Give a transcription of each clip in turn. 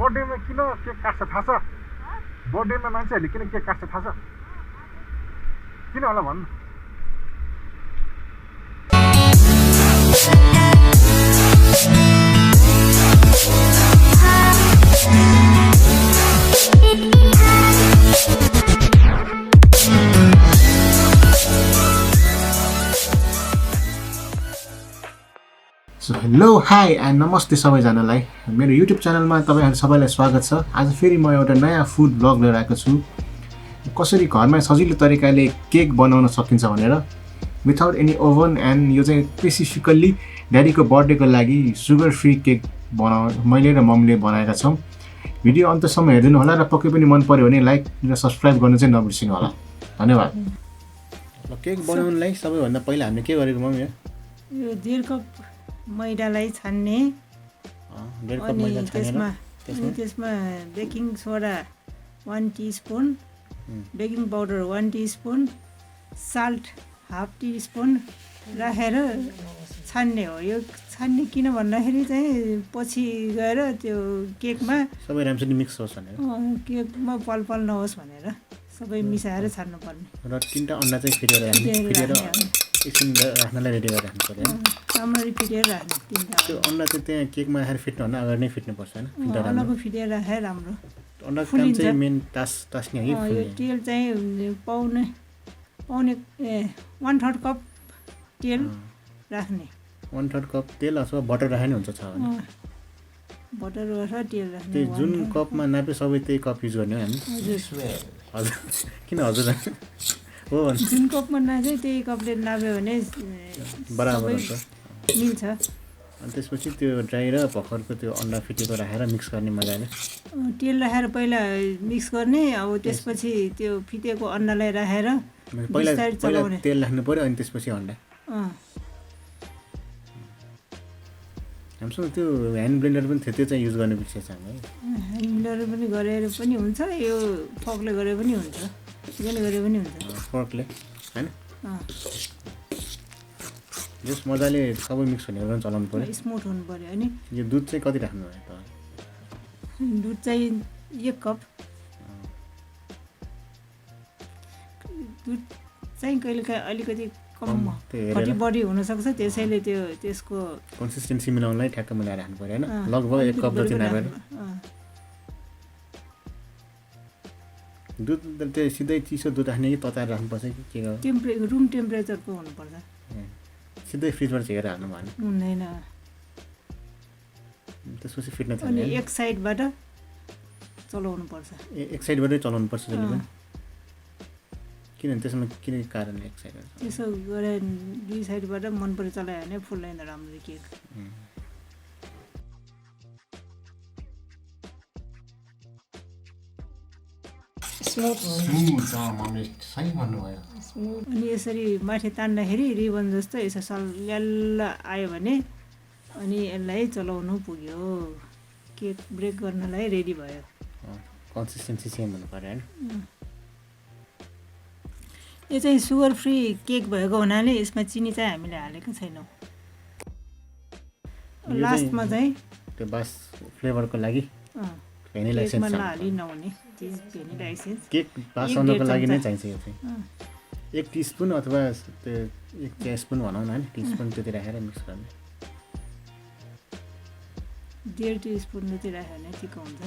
बर्थडेमा किन केक काट्छ थाहा छ? बर्थडेमा मान्छेहरूले किन केक काट्छ थाहा छ? किन होला भन्नु? हेलो हाई एन्ड नमस्ते सबैजनालाई मेरो युट्युब च्यानलमा तपाईहरु सबैलाई स्वागत छ। आज फेरि म एउटा नयाँ फुड ब्लग लिएर आएको छु। कसरी घरमा सजिलो तरिकाले केक बनाउन सकिन्छ भनेर विदाउट एनी ओभन एन्ड यो चाहिँ स्पेसिफिकल्ली ड्याडीको बर्थडेको लागि सुगर फ्री केक मैले र मम्मीले बनाएका छौं। भिडियो अन्तसम्म हेर्दिनु होला र पक्कै पनि मन पर्यो भने लाइक र सब्स्क्राइब गर्न चाहिँ नबिर्सिनु होला। धन्यवाद। केक बनाउनलाई सबैभन्दा पहिला हामीले के गरेको मम्मी? यो 1.5 कप मैदालाई छान्ने, अनि त्यसमा baking soda 1 teaspoon, baking powder 1 teaspoon, salt half teaspoon राखेर छान्ने हो। यो छान्ने किन भन्दाखेरि चाहिँ पछि गएर त्यो केकमा सबै राम्ररी मिक्स होस् भनेर, केकमा पल नहोस् भनेर सबै मिसाएर छान्नु पर्ने। र तीनटा अन्डा चाहिँ फिटेर एकछिन राख्नलाई रेडी गरेर राख्नु पर्यो। राम्ररी फिटेर राख्ने तीनटा। त्यो अन्डा चाहिँ त्यहाँ केकमा राखेर फिट्नु भन्दा अगाडि नै फिट्नु पर्छ हैन? अन्डाको फिटेर राखेर राम्रो अन्डा काम चाहिँ मेन टास्क नै हो। यो तेल चाहिँ पाउने 1/3 कप तेल राख्ने। 1/3 कप तेल अथवा बटर राखे नि हुन्छ छ भने। बटर अथवा तेल राख्ने। त्यो जुन कपमा नापे सबै त्यही कप युज गर्ने हो हामी। हजुर किन हजुर हो भन्छ? जुन कपमा नापे त्यही कपले नाप्यो भने बराबर हुन्छ, मिल्छ। अनि त्यसपछि त्यो ड्राई र भर्खरको त्यो अन्डा फिटेको राखेर मिक्स गर्ने मजाले। तेल राखेर पहिला मिक्स गर्ने, अब त्यसपछि त्यो फिटेको अन्डालाई राखेर पहिला तेल राख्नु पर्यो अनि त्यसपछि अन्डा। हामीसँग त्यो ह्यान्ड ब्लेन्डर पनि थियो, त्यो चाहिँ युज गर्ने विषय छ हामी। ह्यान्ड ब्लेन्डर पनि गरेर पनि हुन्छ, यो फर्कले गरे पनि हुन्छ, यसले गरे पनि हुन्छ। फर्कले हैन? जस मजाले सबै मिक्स हुने गरेर चलाउनु पर्यो, स्मुथ हुनु पर्यो। अनि यो दुध चाहिँ कति राख्नु भयो त? दुध चाहिँ 1 कप। दुध चाहिँ कहिलेकाहीँ अलिकति कम कति बढी हुनसक्छ, त्यसैले त्यसको कन्सिस्टेन्सी मिलाउनलाई ठ्याक्क मिलाएर राख्नु पर्यो हैन? लगभग 1 कप जति नापेर। दुध त्यो सिधै चिसो दुध राख्ने कि तताएर राख्नुपर्छ कि के? रुम टेम्परेचरको हुनुपर्छ। सिधै फ्रिजबाट झिकेर हाल्नु भएन? हुँदैन, त्यसपछि फिट्न थाल्छ। अनि एक साइडबाट चलाउनु पर्छ। एक साइडबाटै चलाउनु पर्छ जहिले पनि? किनभने त्यसमा किन कारण एक साइडबाट? त्यसो गरे 2 साइडबाट मन परे चलायो भने फुल्दैन राम्ररी केक। अनि यसरी माथि तान्दाखेरि रिबन जस्तो यसो ल्याल्ल आयो भने अनि यसलाई चलाउनु पुग्यो, केक ब्रेक गर्नलाई रेडी भयो। कन्सिस्टेन्सी सेम हुनु पर्यो हैन? यो चाहिँ सुगर फ्री केक भएको हुनाले यसमा चिनी चाहिँ हामीले हालेको छैनौँ। लास्टमा चाहिँ त्यो बास फ्लेभरको लागि भेनिला एसेन्स नहाली नहुने चिज, भेनिला एसेन्स केक बास आउनको लागि नै चाहिन्छ। यो चाहिँ 1 टीस्पून अथवा त्यो 1 टेस्पुन भनौँ न हैन, टीस्पून त्यति राखेर मिक्स गर्ने। 1.5 टीस्पून जति राख्यो भने ठिक हुन्छ।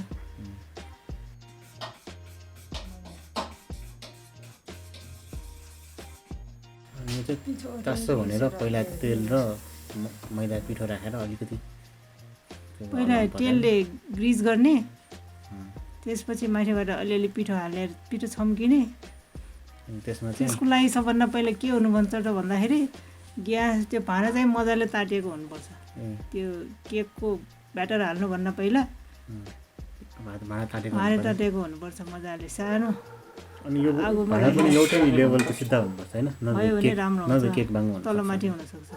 अनि यो चाहिँ तास्तो भनेर पहिला तेल र मैदा पिठो राखेर अलिकति पहिला तेलले ग्रिज गर्ने, त्यसपछि माथिबाट अलिअलि पिठो हालेर पिठो छम्किने। त्यसको लागि सबभन्दा पहिला के हुनुपर्छ त भन्दाखेरि ग्यास त्यो भाँडा चाहिँ मजाले तातिएको हुनुपर्छ। त्यो केकको ब्याटर हाल्नुभन्दा पहिला भाँडा तातिएको हुनुपर्छ मजाले, सानो। अनि यो भाँडा पनि एउटै लेभलको सिधा हुनुपर्छ हैन? भयो भने राम्रो हुन्छ, केक बाङ्गो हुन्छ, तलमाथि हुनसक्छ।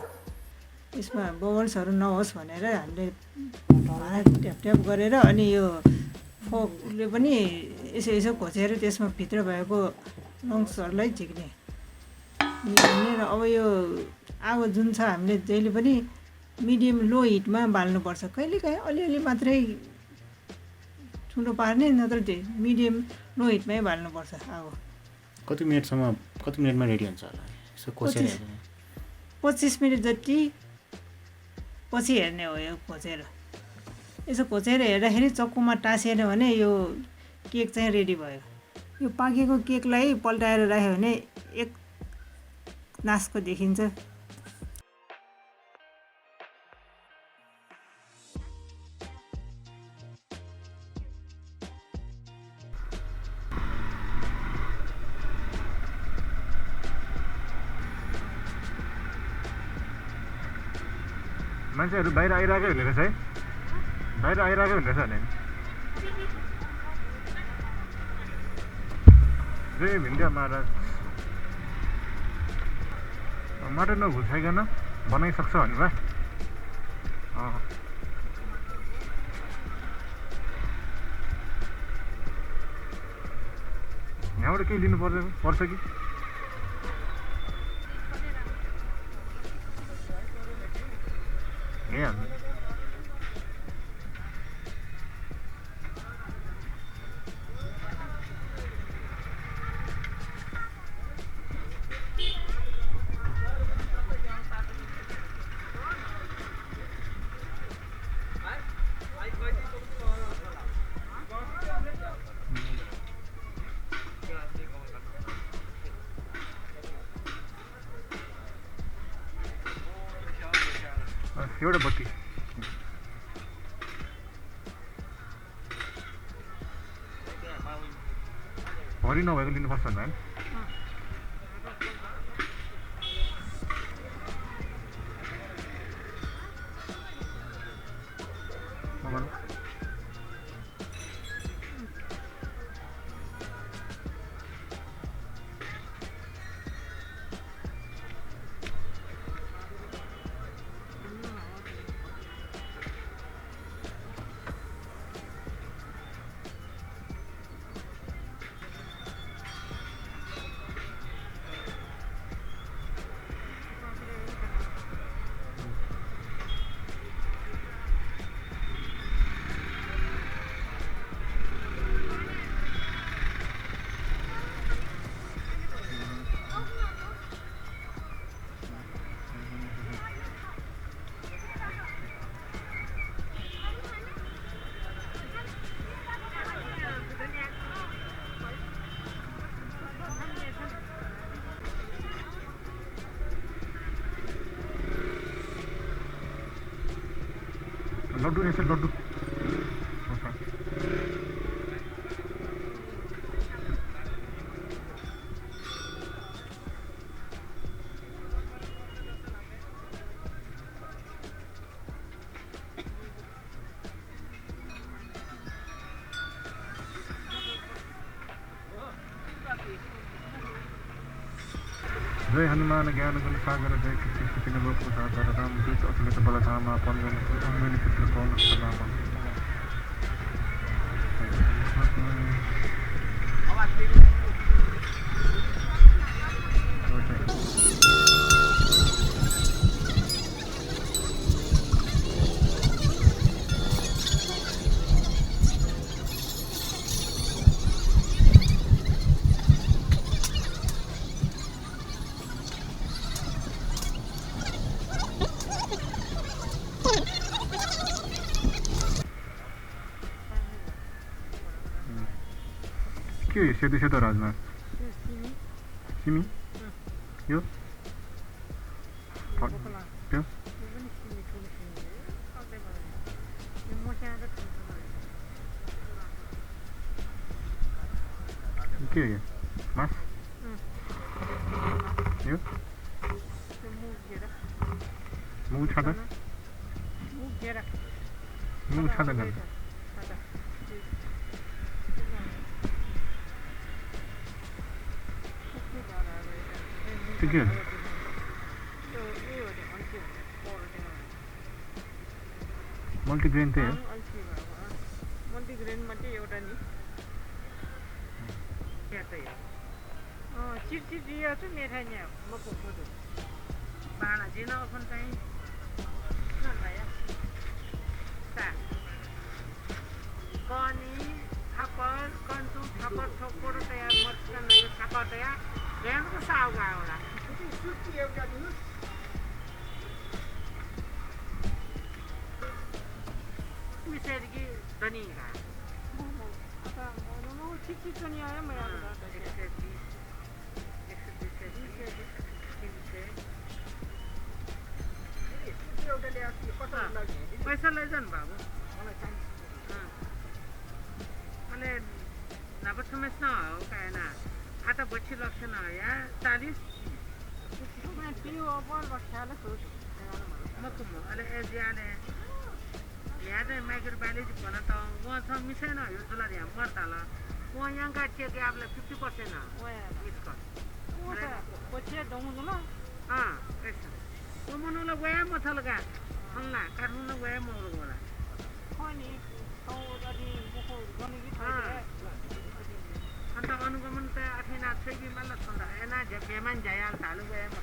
यसमा बबल्सहरू नहोस् भनेर हामीले भाँडा ट्याप गरेर अनि यो फोकले पनि यसो खोसेर त्यसमा भित्र भएको लङ्सहरूलाई झिक्ने। र अब यो आगो जुन छ हामीले जहिले पनि मिडियम लो हिटमा बाल्नुपर्छ। कहिलेकाहीँ अलिअलि मात्रै ठुलो पार्ने नत्र त्यो मिडियम लो हिटमै बाल्नुपर्छ अब कति मिनेटमा रेडी हुन्छ होला यसो कोसेर 25 मिनट जति पछि हेर्ने हो यो खोजेर यसो खोजेर हेर्दाखेरि चक्कुमा टाँसिएन भने यो केक चाहिँ रेडी भयो यो पाकेको केकलाई पल्टाएर राख्यो भने एक नासको देखिन्छ मान्छेहरू बाहिर आइरहेकै हुने रहेछ है बाहिर आइरहेकै हुने रहेछ भने जय भिन्डिया महाराज मटन नघुसाइकन बनाइसक्छ भने बा यहाँबाट केही लिनु पर्छ कि एउटा बत्ती भरि नभएको लिनुपर्छ नि लड्डु रहेछ लड्डु जय हनुमान ज्ञान गुण सागर जय कृष्ण लोक सागर राम दूत अतुलित बलधामा पवन पुत्र पवन नाम के हो सेतो सेतो राजमा सिमी यो त्यो के हो यो मास यो मुग छाँदा मुग छाँदा गर्छ के मल्टिग्रेन त्यही हो मल्टिग्रेनमा चाहिँ एउटा नि चिरचिरिया चाहिँ मेठाइ नि मको फोटो बाँडा जे नअफन चाहिँ नभया सा कनी सापर छोकोड तयार मर्चन यो सापर तयार ल्यानको साउ गायो होला सुत्ती एउटा दिनु मिसेरी कि दनिगा नो ठीक ठीक पनि आयो म याद पैसा लैजानु बाबु अनि नभए समस्या न हो कायना आता बच्ची लक्षण या 40 मैं पियो अपन बच्चाले सोच मकुम अले एजियाले याद है मैं कर बैलेंस बना तो वो सब मिसे ना यो चला दिया मरता ला वो यहाँ का चेक है आपले 50% ना वो इसका वो बच्चे दमु ना हां ऐसा तो मनोला वया मत लगा हल्ला काठमाडौँ गए म होला खनि औ अनि मुखो गनि कि अन्त अनुगमन त आठैना छ कि मला छन्दा एना झेपेमान जायाल थालु गए म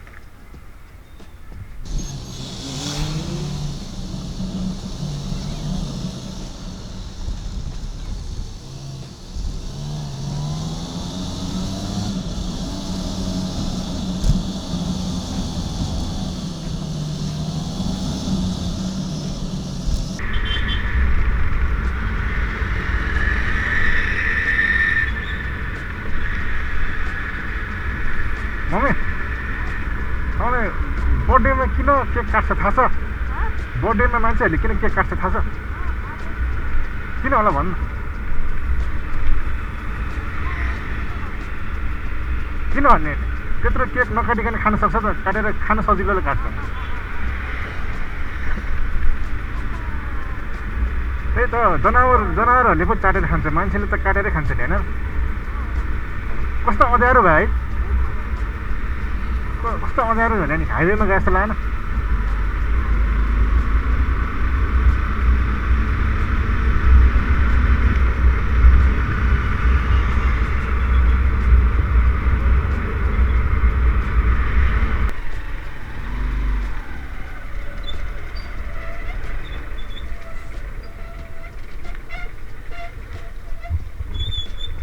मम्मी तपाईँ बर्थडेमा किन केक काट्छ थाहा छ बर्थडेमा मान्छेहरूले किन केक काट्छ थाहा छ किन होला भन्नु किन भन्ने त्यत्रो केक नकाटिकन खान सक्छ त काटेर खान सजिलोले काट्छ त्यही त जनावरहरूले पो चाटेर खान्छ मान्छेले त काटेरै खान्छ नि होइन कस्तो अँध्यारो भयो है कस्तो अँध्यारो भने नि हाइवेमा गए जस्तो लागेन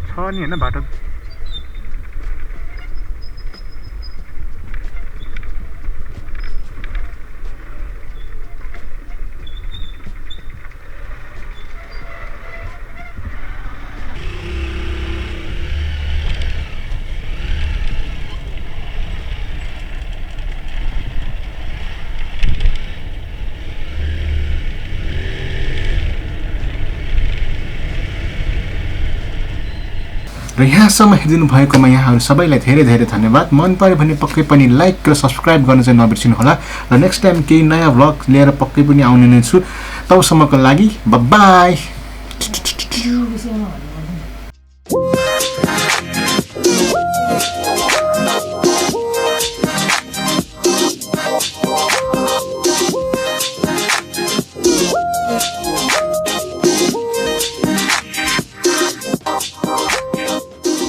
छ नि होइन बाटो र यहाँसम्म हेरिदिनु भएकोमा यहाँहरू सबैलाई धेरै धेरै धन्यवाद मन पर्यो भने पक्कै पनि लाइक र सब्सक्राइब गर्न चाहिँ नबिर्सिनु होला र नेक्स्ट टाइम केही नयाँ भ्लग लिएर पक्कै पनि आउने नै छु तबसम्मको लागि बाइ